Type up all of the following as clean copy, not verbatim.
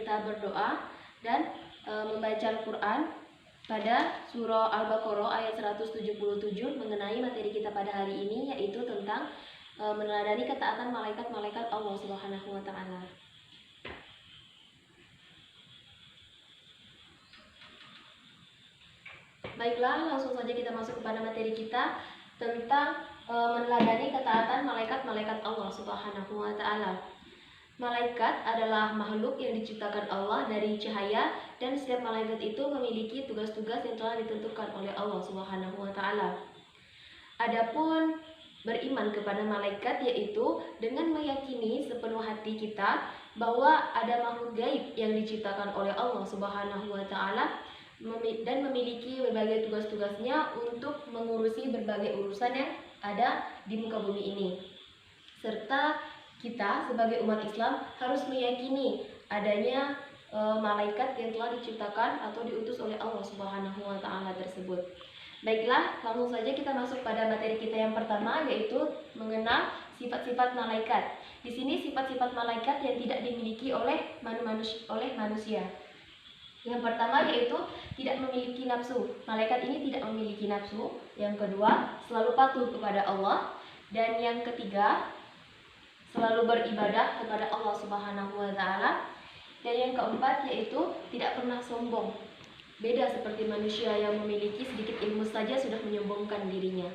kita berdoa dan membaca Al-Quran pada surah Al-Baqarah ayat 177 mengenai materi kita pada hari ini, yaitu tentang meneladani ketaatan malaikat-malaikat Allah Subhanahu wa Ta'ala. Baiklah, langsung saja kita masuk kepada materi kita tentang meneladani ketaatan malaikat-malaikat Allah Subhanahu wa Ta'ala. Malaikat adalah makhluk yang diciptakan Allah dari cahaya, dan setiap malaikat itu memiliki tugas-tugas yang telah ditentukan oleh Allah Subhanahu wa Ta'ala. Adapun beriman kepada malaikat yaitu dengan meyakini sepenuh hati kita bahwa ada makhluk gaib yang diciptakan oleh Allah Subhanahu wa Ta'ala dan memiliki berbagai tugas-tugasnya untuk mengurusi berbagai urusan yang ada di muka bumi ini. Serta kita sebagai umat Islam harus meyakini adanya malaikat yang telah diciptakan atau diutus oleh Allah Subhanahu wa Ta'ala tersebut. Baiklah, langsung saja kita masuk pada materi kita yang pertama, yaitu mengenal sifat-sifat malaikat. Di sini sifat-sifat malaikat yang tidak dimiliki oleh manusia. Yang pertama yaitu tidak memiliki nafsu. Malaikat ini tidak memiliki nafsu. Yang kedua, selalu patuh kepada Allah. Dan yang ketiga, selalu beribadah kepada Allah Subhanahu wa Ta'ala. Dan yang keempat yaitu tidak pernah sombong. Beda seperti manusia yang memiliki sedikit ilmu saja sudah menyombongkan dirinya.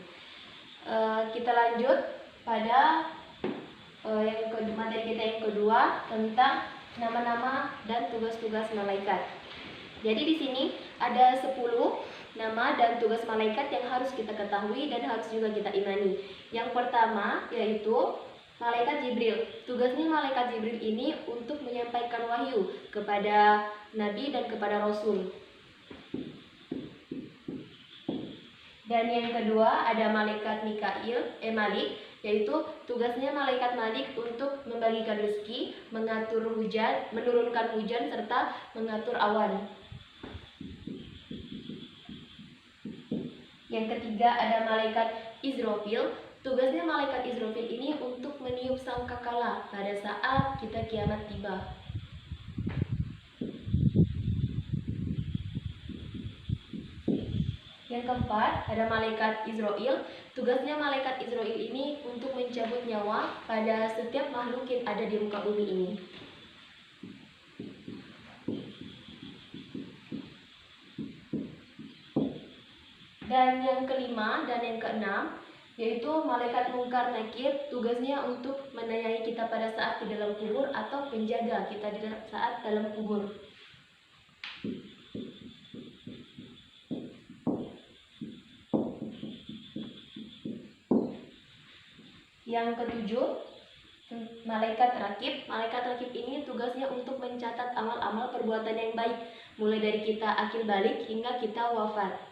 Kita lanjut pada materi kita yang kedua tentang nama-nama dan tugas-tugas malaikat. Jadi di sini ada 10 nama dan tugas malaikat yang harus kita ketahui dan harus juga kita imani. Yang pertama yaitu Malaikat Jibril. Tugasnya Malaikat Jibril ini untuk menyampaikan wahyu kepada Nabi dan kepada Rasul. Dan yang kedua ada Malaikat Malik, yaitu tugasnya Malaikat Malik untuk membagikan rezeki, mengatur hujan, menurunkan hujan, serta mengatur awan. Yang ketiga ada Malaikat Israfil. Tugasnya Malaikat Israfil ini untuk meniup sangkakala pada saat kita kiamat tiba. Yang keempat ada Malaikat Israil. Tugasnya Malaikat Israil ini untuk mencabut nyawa pada setiap makhluk yang ada di muka bumi ini. Dan yang kelima dan yang keenam yaitu Malaikat Mungkar Nakir. Tugasnya untuk menanyai kita pada saat di dalam kubur atau penjaga kita di saat dalam kubur. Yang ketujuh, Malaikat Rakib. Malaikat Rakib ini tugasnya untuk mencatat amal-amal perbuatan yang baik, mulai dari kita akil balik hingga kita wafat.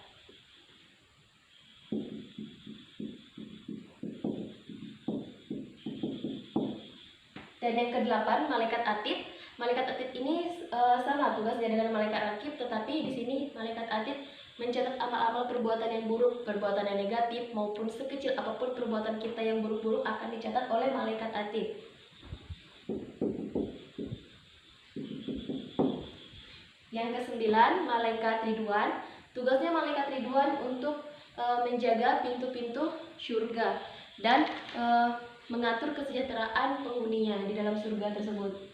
Dan yang kedelapan, Malaikat Atid. Malaikat Atid ini sama tugasnya dengan Malaikat Rakib, tetapi di sini Malaikat Atid mencatat amal-amal perbuatan yang buruk, perbuatan yang negatif, maupun sekecil apapun perbuatan kita yang buruk-buruk akan dicatat oleh Malaikat Atid. Yang kesembilan, Malaikat Ridwan. Tugasnya Malaikat Ridwan untuk menjaga pintu-pintu surga dan mengatur kesejahteraan penghuninya di dalam surga tersebut.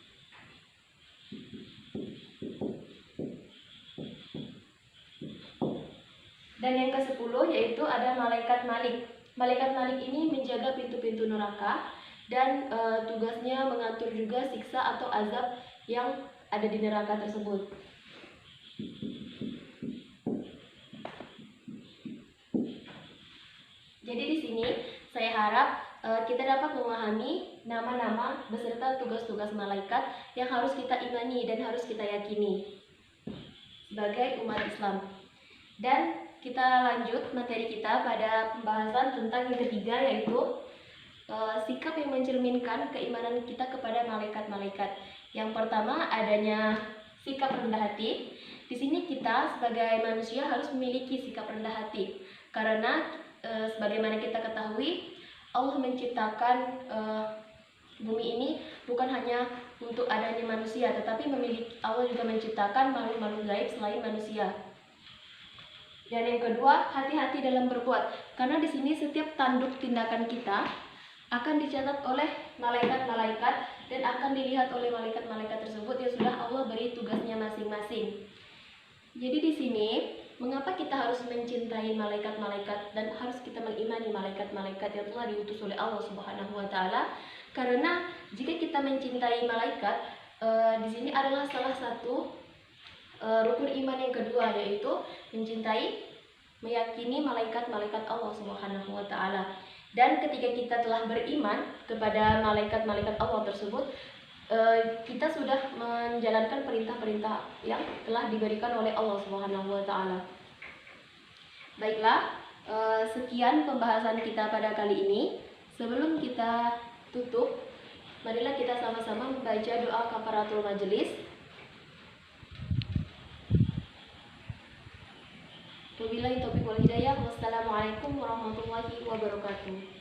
Dan yang ke-10 yaitu ada Malaikat Malik. Malaikat Malik ini menjaga pintu-pintu neraka dan tugasnya mengatur juga siksa atau azab yang ada di neraka tersebut. Jadi di sini saya harap kita dapat memahami nama-nama beserta tugas-tugas malaikat yang harus kita imani dan harus kita yakini sebagai umat Islam. Dan kita lanjut materi kita pada pembahasan tentang yang ketiga, yaitu sikap yang mencerminkan keimanan kita kepada malaikat-malaikat. Yang pertama adanya sikap rendah hati. Di sini kita sebagai manusia harus memiliki sikap rendah hati karena sebagaimana kita ketahui Allah menciptakan bumi ini bukan hanya untuk adanya manusia, tetapi Allah juga menciptakan makhluk-makhluk gaib selain manusia. Dan yang kedua, hati-hati dalam berbuat, karena di sini setiap tanduk tindakan kita akan dicatat oleh malaikat-malaikat dan akan dilihat oleh malaikat-malaikat tersebut yang sudah Allah beri tugasnya masing-masing. Jadi di sini, mengapa kita harus mencintai malaikat-malaikat dan harus kita mengimani malaikat-malaikat yang telah diutus oleh Allah Subhanahu wa taala? Karena jika kita mencintai malaikat, di sini adalah salah satu rukun iman yang kedua, yaitu meyakini malaikat-malaikat Allah Subhanahu wa taala. Dan ketika kita telah beriman kepada malaikat-malaikat Allah tersebut, kita sudah menjalankan perintah-perintah yang telah diberikan oleh Allah Subhanahu wa taala. Baiklah, sekian pembahasan kita pada kali ini. Sebelum kita tutup, marilah kita sama-sama membaca doa kafaratul majelis. Wabillahi taufiq wal hidayah. Wassalamualaikum warahmatullahi wabarakatuh.